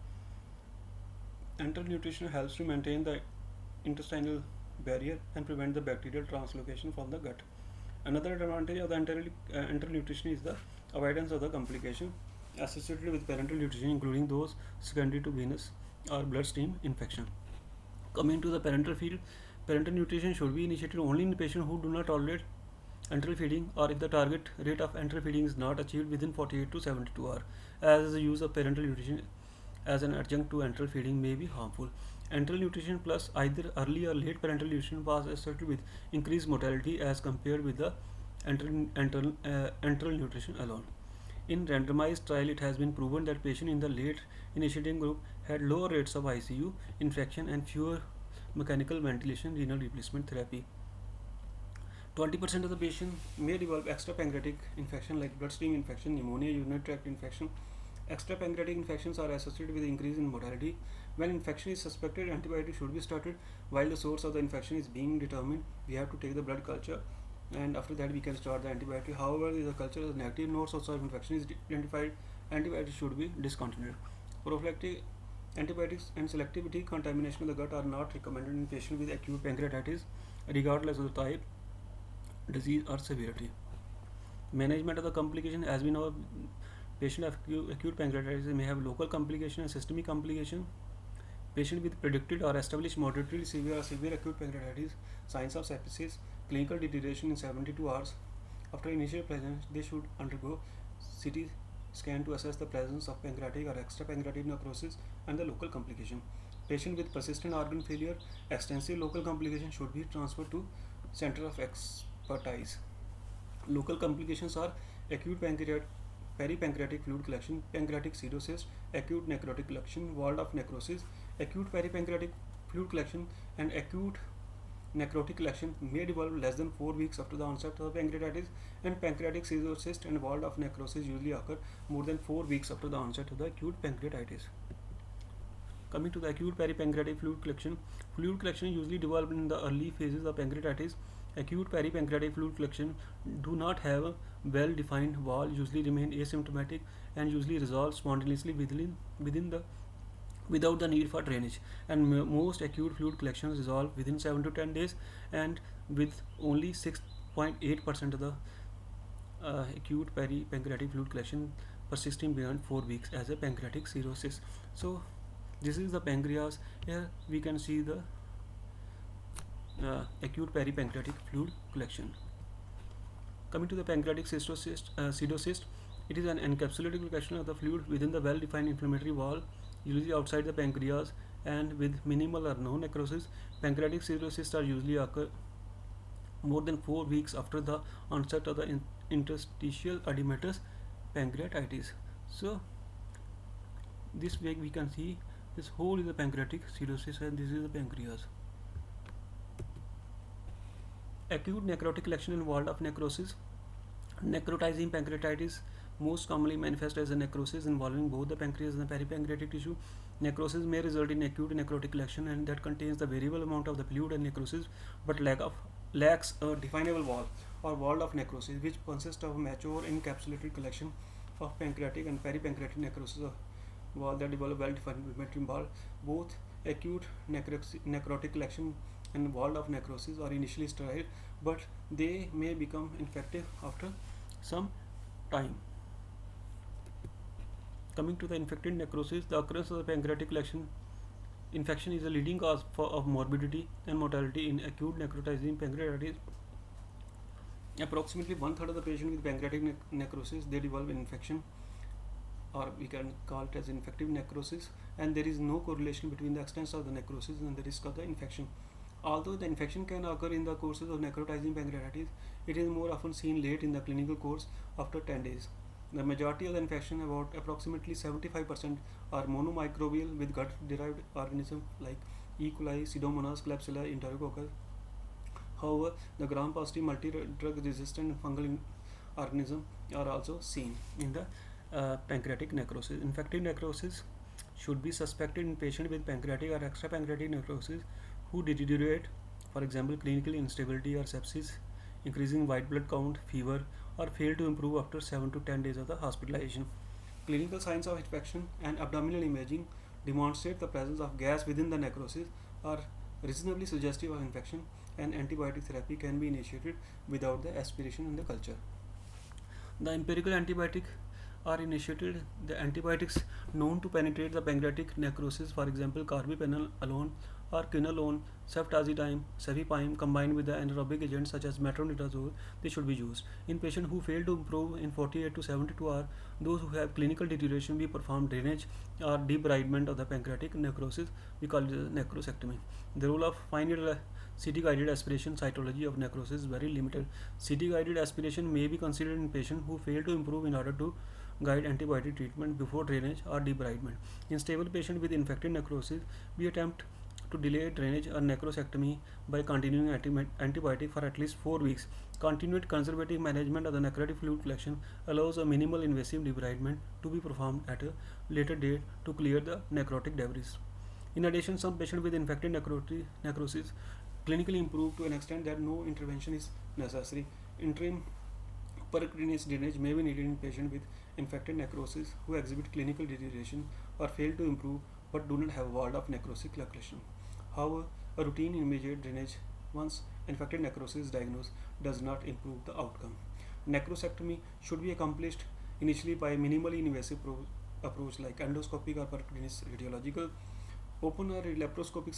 Enteral nutrition helps to maintain the intestinal barrier and prevent the bacterial translocation from the gut. Another advantage of the enteral nutrition is the avoidance of the complication associated with parenteral nutrition, including those secondary to venous or bloodstream infection. Coming to the parenteral field, parenteral nutrition should be initiated only in patients who do not tolerate enteral feeding or if the target rate of enteral feeding is not achieved within 48 to 72 hours, as the use of parenteral nutrition as an adjunct to enteral feeding may be harmful. Enteral nutrition plus either early or late parenteral nutrition was associated with increased mortality as compared with the enteral nutrition alone. In randomized trial, it has been proven that patients in the late initiating group had lower rates of ICU infection and fewer mechanical ventilation renal replacement therapy. 20% of the patients may develop extrapancreatic infection like bloodstream infection, pneumonia, urinary tract infection. Extrapancreatic infections are associated with increase in mortality. When infection is suspected, antibiotics should be started. While the source of the infection is being determined, we have to take the blood culture, and after that we can start the antibiotic. However, if the culture is negative, no source of infection is identified, antibiotics should be discontinued. Prophylactic antibiotics and selective decontamination of the gut are not recommended in patients with acute pancreatitis, regardless of the type, disease or severity. Management of the complication, as we know, patient of acute pancreatitis may have local complication and systemic complication. Patient with predicted or established moderately severe or severe acute pancreatitis, signs of sepsis, clinical deterioration in 72 hours. After initial presence, they should undergo CT scan to assess the presence of pancreatic or extrapancreatic necrosis and the local complication. Patient with persistent organ failure, extensive local complication should be transferred to center of expertise. Local complications are acute peripancreatic fluid collection, pancreatic cirrhosis, acute necrotic collection, walled off necrosis, acute peripancreatic fluid collection, and acute necrotic lesion may develop less than 4 weeks after the onset of pancreatitis, and pancreatic cirrhosis and walled off necrosis usually occur more than 4 weeks after the onset of the acute pancreatitis. Coming to the acute peripancreatic fluid collection usually develop in the early phases of pancreatitis. Acute peripancreatic fluid collection do not have a well-defined wall, usually remain asymptomatic, and usually resolve spontaneously without the need for drainage. And most acute fluid collections resolve within 7 to 10 days, and with only 6.8% of the acute peripancreatic fluid collection persisting beyond 4 weeks as a pancreatic cirrhosis. So this is the pancreas. Here we can see the acute peripancreatic fluid collection. Coming to the pancreatic pseudocyst, it is an encapsulated collection of the fluid within the well-defined inflammatory wall, usually outside the pancreas, and with minimal or no necrosis. Pancreatic pseudocysts are usually occur more than 4 weeks after the onset of the interstitial edematous pancreatitis. So this way we can see this whole is the pancreatic cirrhosis, and this is the pancreas. Acute necrotic lesion involved of necrosis. Necrotizing pancreatitis most commonly manifests as a necrosis involving both the pancreas and the peripancreatic tissue. Necrosis may result in acute necrotic lesion and that contains the variable amount of the fluid and necrosis, but lacks a definable wall or wall of necrosis, which consists of a mature encapsulated collection of pancreatic and peripancreatic necrosis of wall that develop well-defined inflammatory wall. Both acute necrotic lesion and wall of necrosis are initially sterile, but they may become infective after some time. Coming to the infected necrosis, the occurrence of the pancreatic lesion infection is a leading cause of morbidity and mortality in acute necrotizing pancreatitis. Approximately 1/3 of the patients with pancreatic necrosis they develop an infection, or we can call it as infective necrosis, and there is no correlation between the extent of the necrosis and the risk of the infection. Although the infection can occur in the courses of necrotizing pancreatitis, it is more often seen late in the clinical course after 10 days. The majority of the infection, about approximately 75%, are monomicrobial with gut-derived organisms like E. coli, Pseudomonas, Klebsiella, Enterococcus. However, the gram-positive multi-drug resistant fungal organisms are also seen in the pancreatic necrosis. Infective necrosis should be suspected in patients with pancreatic or extrapancreatic necrosis who deteriorate, for example, clinical instability or sepsis, increasing white blood count, fever, or fail to improve after 7 to 10 days of the hospitalization. Clinical signs of infection and abdominal imaging demonstrate the presence of gas within the necrosis are reasonably suggestive of infection, and antibiotic therapy can be initiated without the aspiration in the culture. The empirical antibiotic are initiated. The antibiotics known to penetrate the pancreatic necrosis, for example, carbapenem alone or quinolone, ceftazidime, cefepime, combined with the anaerobic agents such as metronidazole, they should be used. In patients who fail to improve in 48 to 72 hours, those who have clinical deterioration, we perform drainage or debridement of the pancreatic necrosis. We call it necrosectomy. The role of fine needle CT guided aspiration cytology of necrosis is very limited. CT guided aspiration may be considered in patients who fail to improve in order to guide antibiotic treatment before drainage or debridement. In stable patients with infected necrosis, we attempt to delay drainage or necrosectomy by continuing antibiotic for at least 4 weeks. Continued conservative management of the necrotic fluid collection allows a minimal invasive debridement to be performed at a later date to clear the necrotic debris. In addition, some patients with infected necrosis clinically improve to an extent that no intervention is necessary. Interim percutaneous drainage may be needed in patients with infected necrosis who exhibit clinical deterioration or fail to improve but do not have walled off necrosis collection. However, a routine immediate drainage once infected necrosis is diagnosed does not improve the outcome. Necrosectomy should be accomplished initially by a minimally invasive approach like endoscopic or percutaneous radiological. Open or laparoscopic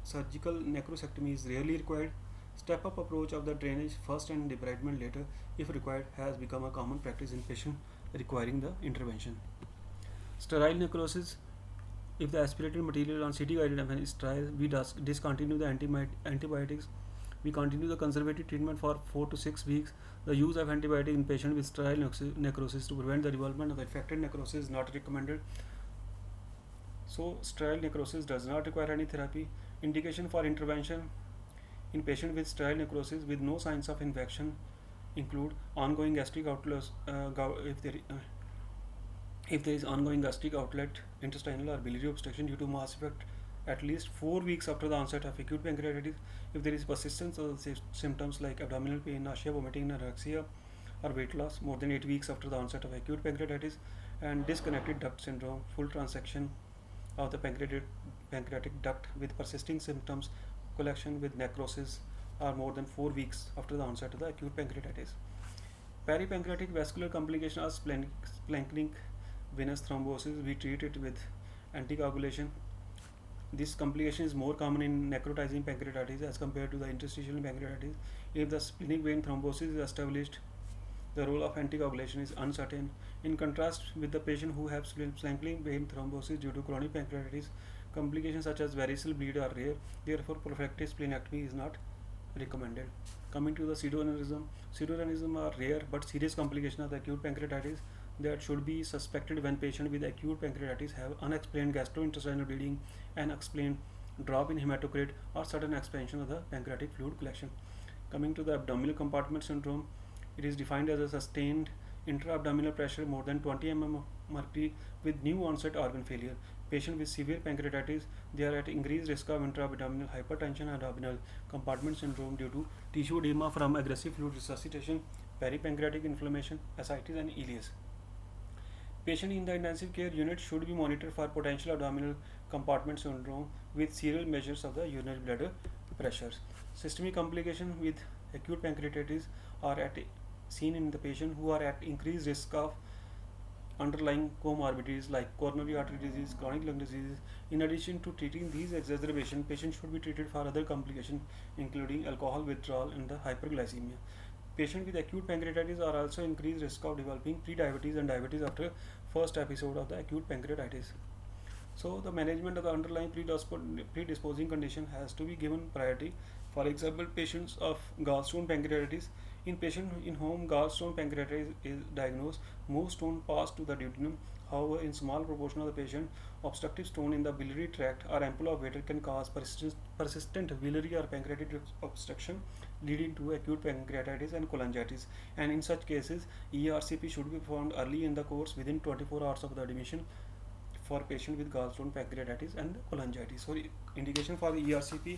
surgical necrosectomy is rarely required. Step-up approach of the drainage first and debridement later, if required, has become a common practice in patients requiring the intervention. Sterile necrosis. If the aspirated material on CT guided MN is sterile, we discontinue the antibiotics. We continue the conservative treatment for 4 to 6 weeks. The use of antibiotic in patients with sterile necrosis to prevent the development of the infected necrosis is not recommended. So, sterile necrosis does not require any therapy. Indication for intervention in patient with sterile necrosis with no signs of infection include ongoing gastric outlet, if there is ongoing gastric outlet, intestinal or biliary obstruction due to mass effect at least 4 weeks after the onset of acute pancreatitis, if there is persistence of the symptoms like abdominal pain, nausea, vomiting, anorexia, or weight loss more than 8 weeks after the onset of acute pancreatitis, and disconnected duct syndrome, full transection of the pancreatic duct with persisting symptoms, collection with necrosis, or more than 4 weeks after the onset of the acute pancreatitis. Peripancreatic vascular complication are splanchnic venous thrombosis. We treat it with anticoagulation. This complication is more common in necrotizing pancreatitis as compared to the interstitial pancreatitis. If the splenic vein thrombosis is established, the role of anticoagulation is uncertain. In contrast with the patient who have splenic vein thrombosis due to chronic pancreatitis, complications such as varicose bleed are rare. Therefore, prophylactic splenectomy is not recommended. Coming to the pseudoaneurysm are rare but serious complication of the acute pancreatitis that should be suspected when patient with acute pancreatitis have unexplained gastrointestinal bleeding, unexplained drop in hematocrit, or sudden expansion of the pancreatic fluid collection. Coming to the abdominal compartment syndrome, it is defined as a sustained intra-abdominal pressure more than 20 mm of mercury with new onset organ failure. Patient with severe pancreatitis, they are at increased risk of intra-abdominal hypertension and abdominal compartment syndrome due to tissue edema from aggressive fluid resuscitation, peripancreatic inflammation, ascites, and ileus. Patient in the intensive care unit should be monitored for potential abdominal compartment syndrome with serial measures of the urinary bladder pressures. Systemic complications with acute pancreatitis are seen in the patient who are at increased risk of underlying comorbidities like coronary artery disease, chronic lung disease. In addition to treating these exacerbations, patients should be treated for other complications including alcohol withdrawal and the hyperglycemia. Patients with acute pancreatitis are also increased risk of developing prediabetes and diabetes after first episode of the acute pancreatitis. So the management of the underlying predisposing condition has to be given priority. For example, patients of gallstone pancreatitis. In patient in whom gallstone pancreatitis is diagnosed, most stone pass to the duodenum. However, in small proportion of the patient, obstructive stone in the biliary tract or ampulla of Vater can cause persistent biliary or pancreatic obstruction, leading to acute pancreatitis and cholangitis. And in such cases, ERCP should be performed early in the course within 24 hours of the admission for patient with gallstone pancreatitis and cholangitis. So indication for the ERCP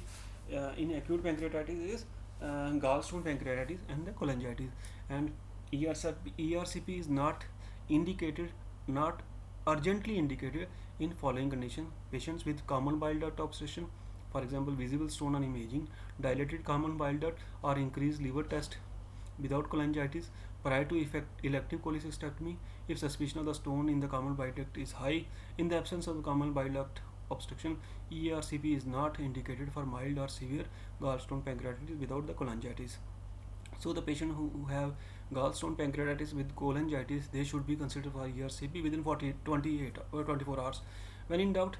in acute pancreatitis is gallstone pancreatitis and the cholangitis. And ERCP is not indicated, not urgently indicated in following condition: patients with common bile duct obstruction, for example visible stone on imaging, dilated common bile duct or increased liver test without cholangitis, prior to elective cholecystectomy if suspicion of the stone in the common bile duct is high. In the absence of common bile duct obstruction, ERCP is not indicated for mild or severe gallstone pancreatitis without the cholangitis. So the patient who have gallstone pancreatitis with cholangitis, they should be considered for ERCP within 28 or 24 hours. When in doubt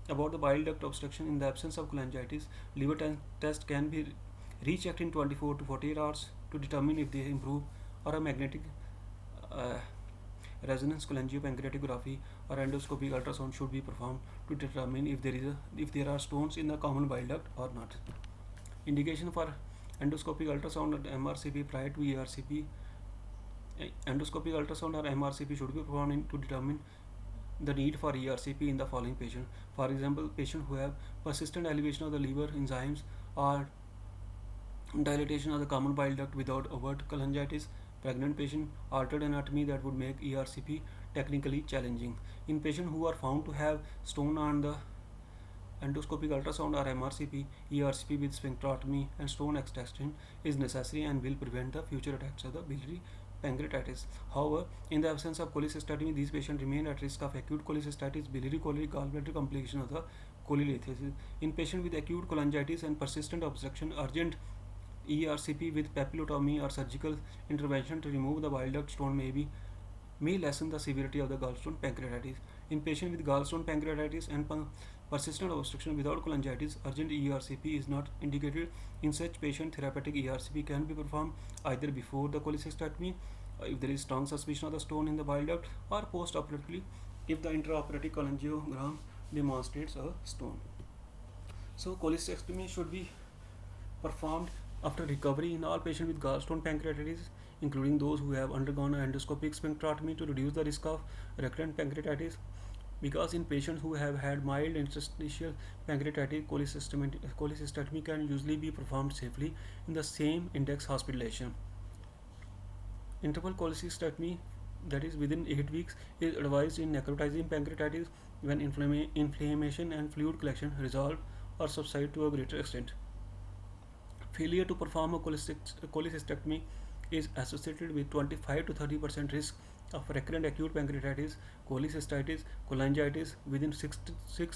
about the bile duct obstruction in the absence of cholangitis, liver test can be rechecked in 24 to 48 hours to determine if they improve, or a magnetic resonance cholangiopancreatography or endoscopic ultrasound should be performed to determine if there are stones in the common bile duct or not. Indication for endoscopic ultrasound and MRCP prior to ERCP. Endoscopic ultrasound or MRCP should be performed to determine the need for ERCP in the following patient. For example, patient who have persistent elevation of the liver enzymes or dilatation of the common bile duct without overt cholangitis, pregnant patient, altered anatomy that would make ERCP technically challenging. In patients who are found to have stone on the endoscopic ultrasound or MRCP, ERCP with sphincterotomy and stone extraction is necessary and will prevent the future attacks of the biliary pancreatitis. However, in the absence of cholecystectomy, these patients remain at risk of acute cholecystitis, biliary colic, gallbladder complication of the cholelithiasis. In patient with acute cholangitis and persistent obstruction, urgent ERCP with papillotomy or surgical intervention to remove the bile duct stone may lessen the severity of the gallstone pancreatitis. In patient with gallstone pancreatitis and persistent obstruction without cholangitis, urgent ERCP is not indicated. In such patient, therapeutic ERCP can be performed either before the cholecystectomy if there is strong suspicion of the stone in the bile duct, or post-operatively if the intraoperative cholangiogram demonstrates a stone. So cholecystectomy should be performed after recovery in all patients with gallstone pancreatitis, including those who have undergone endoscopic sphincterotomy to reduce the risk of recurrent pancreatitis. Because in patients who have had mild interstitial pancreatitis, cholecystectomy can usually be performed safely in the same index hospitalization. Interval cholecystectomy, that is within 8 weeks, is advised in necrotizing pancreatitis when inflammation and fluid collection resolve or subside to a greater extent. Failure to perform a cholecystectomy is associated with 25 to 30% risk of recurrent acute pancreatitis, cholecystitis, cholangitis within 6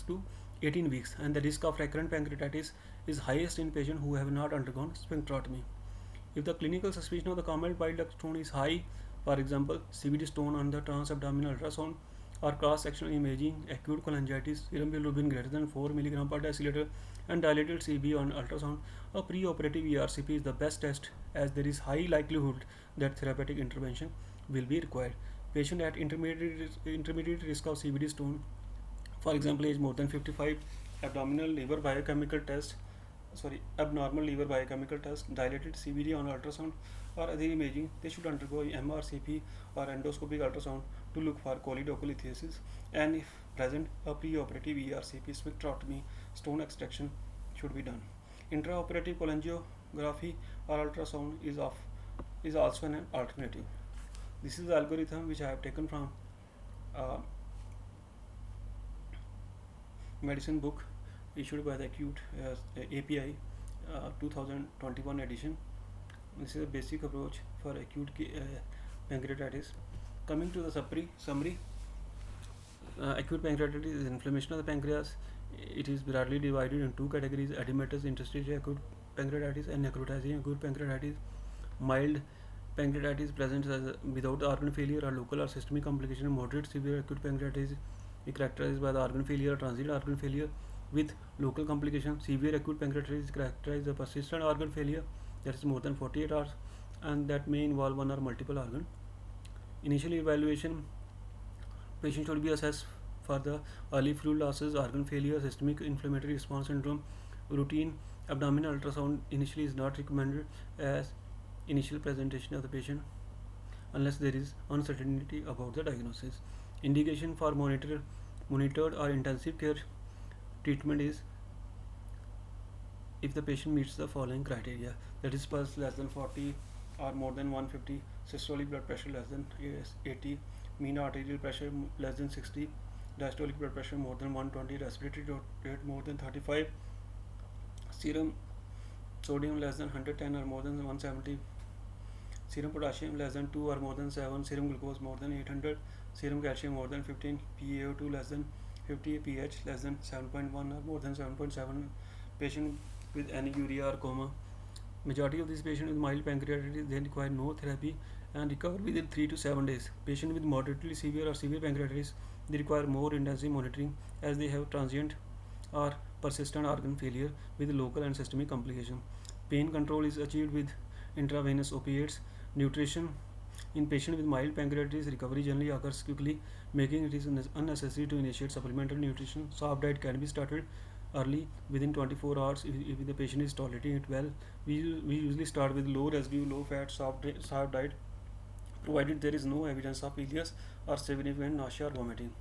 to 18 weeks, and the risk of recurrent pancreatitis is highest in patients who have not undergone sphincterotomy. If the clinical suspicion of the common bile duct stone is high, for example, CVD stone on the transabdominal ultrasound or cross-sectional imaging, acute cholangitis, serum bilirubin greater than 4 mg per deciliter, and dilated CB on ultrasound, a preoperative ERCP is the best test as there is high likelihood that therapeutic intervention will be required. Patient at intermediate risk of CVD stone, for example, age more than 55, abdominal liver biochemical test, abnormal liver biochemical test, dilated CVD on ultrasound or other imaging, they should undergo MRCP or endoscopic ultrasound to look for choledocholithiasis, and if present, a preoperative ERCP sphincterotomy stone extraction should be done. Intraoperative cholangiography or ultrasound is also an alternative. This is the algorithm which I have taken from uh, medicine book issued by the Acute API 2021 edition. This is a basic approach for acute pancreatitis. Coming to the summary, acute pancreatitis is inflammation of the pancreas. It is broadly divided in two categories: edematous interstitial acute pancreatitis and necrotizing acute pancreatitis. Mild pancreatitis presents without organ failure or local or systemic complication. Moderate severe acute pancreatitis is characterized by the organ failure or transient organ failure with local complication. Severe acute pancreatitis is characterized by persistent organ failure that is more than 48 hours and that may involve one or multiple organ. Initial evaluation: patient should be assessed for the early fluid losses, organ failure, systemic inflammatory response syndrome. Routine abdominal ultrasound initially is not recommended as initial presentation of the patient unless there is uncertainty about the diagnosis. Indication for monitored or intensive care treatment is if the patient meets the following criteria, that is pulse less than 40 or more than 150, systolic blood pressure less than 80, mean arterial pressure less than 60, diastolic blood pressure more than 120, respiratory rate more than 35, serum sodium less than 110 or more than 170, serum potassium less than 2 or more than 7, serum glucose more than 800, serum calcium more than 15, PaO2 less than 50, pH less than 7.1 or more than 7.7, patient with anuria or coma. Majority of these patients with mild pancreatitis, they require no therapy and recover within 3 to 7 days. Patient with moderately severe or severe pancreatitis, they require more intensive monitoring as they have transient or persistent organ failure with local and systemic complication. Pain control is achieved with intravenous opiates. Nutrition: in patients with mild pancreatitis, recovery generally occurs quickly, making it is unnecessary to initiate supplemental nutrition. Soft diet can be started early within 24 hours if the patient is tolerating it well. We usually start with low residue, low fat, soft diet, provided there is no evidence of ileus or significant nausea or vomiting.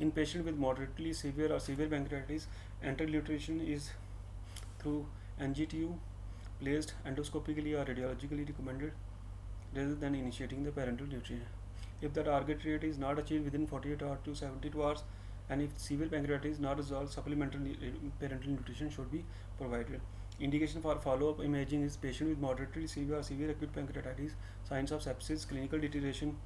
In patients with moderately severe or severe pancreatitis, enteral nutrition is through NGTU placed endoscopically or radiologically recommended rather than initiating the parenteral nutrition. If the target rate is not achieved within 48 hours to 72 hours and if severe pancreatitis is not resolved, supplemental parenteral nutrition should be provided. Indication for follow-up imaging is patient with moderately severe or severe acute pancreatitis, signs of sepsis, clinical deterioration.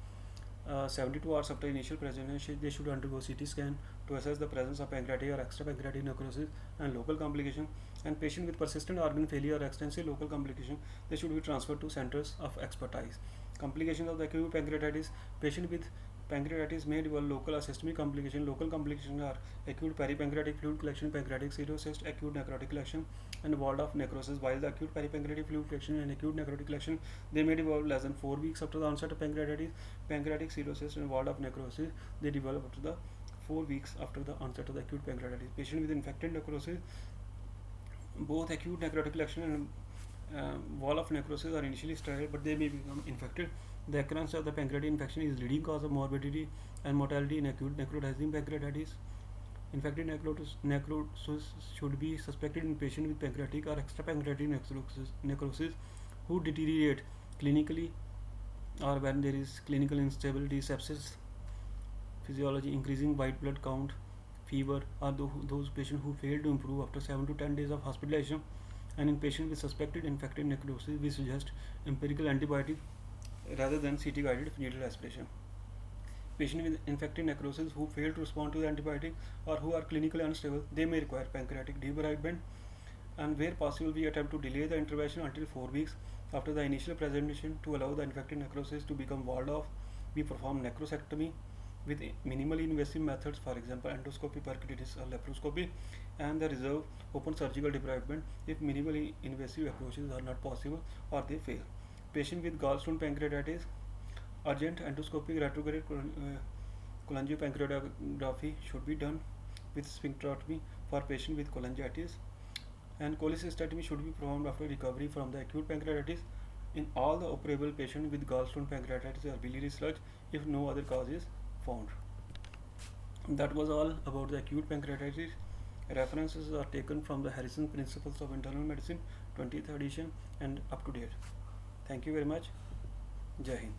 72 hours after initial presentation, they should undergo CT scan to assess the presence of pancreatic or extrapancreatic necrosis and local complication. And patient with persistent organ failure or extensive local complication, they should be transferred to centers of expertise. Complications of the acute pancreatitis: patient with pancreatitis may develop local or systemic complication. Local complications are acute peripancreatic fluid collection, pancreatic cirrhosis, acute necrotic collection, and walled off necrosis. While the acute peripancreatic fluid collection and acute necrotic collection, they may develop less than 4 weeks after the onset of pancreatitis. Pancreatic cirrhosis and walled off necrosis, they develop up to the 4 weeks after the onset of the acute pancreatitis. Patient with infected necrosis, both acute necrotic collection and wall of necrosis are initially sterile, but they may become infected. The occurrence of the pancreatic infection is leading cause of morbidity and mortality in acute necrotizing pancreatitis. Infected necrosis should be suspected in patients with pancreatic or extrapancreatic necrosis who deteriorate clinically, or when there is clinical instability, sepsis, physiology, increasing white blood count, fever, or those patients who fail to improve after 7 to 10 days of hospitalization. And in patients with suspected infected necrosis, we suggest empirical antibiotic rather than CT guided needle aspiration. Patients with infected necrosis who fail to respond to the antibiotic or who are clinically unstable, they may require pancreatic debridement, and where possible we attempt to delay the intervention until 4 weeks after the initial presentation to allow the infected necrosis to become walled off. We perform necrosectomy with minimally invasive methods, for example endoscopy, percutaneous or laparoscopy, and the reserve open surgical debridement if minimally invasive approaches are not possible or they fail. Patient with gallstone pancreatitis, urgent endoscopic retrograde cholangiopancreatography should be done with sphincterotomy for patient with cholangitis, and cholecystectomy should be performed after recovery from the acute pancreatitis in all the operable patients with gallstone pancreatitis or biliary sludge if no other cause is found. That was all about the acute pancreatitis. References are taken from the Harrison Principles of Internal Medicine 20th edition and up to date. Thank you very much. Jai Hind.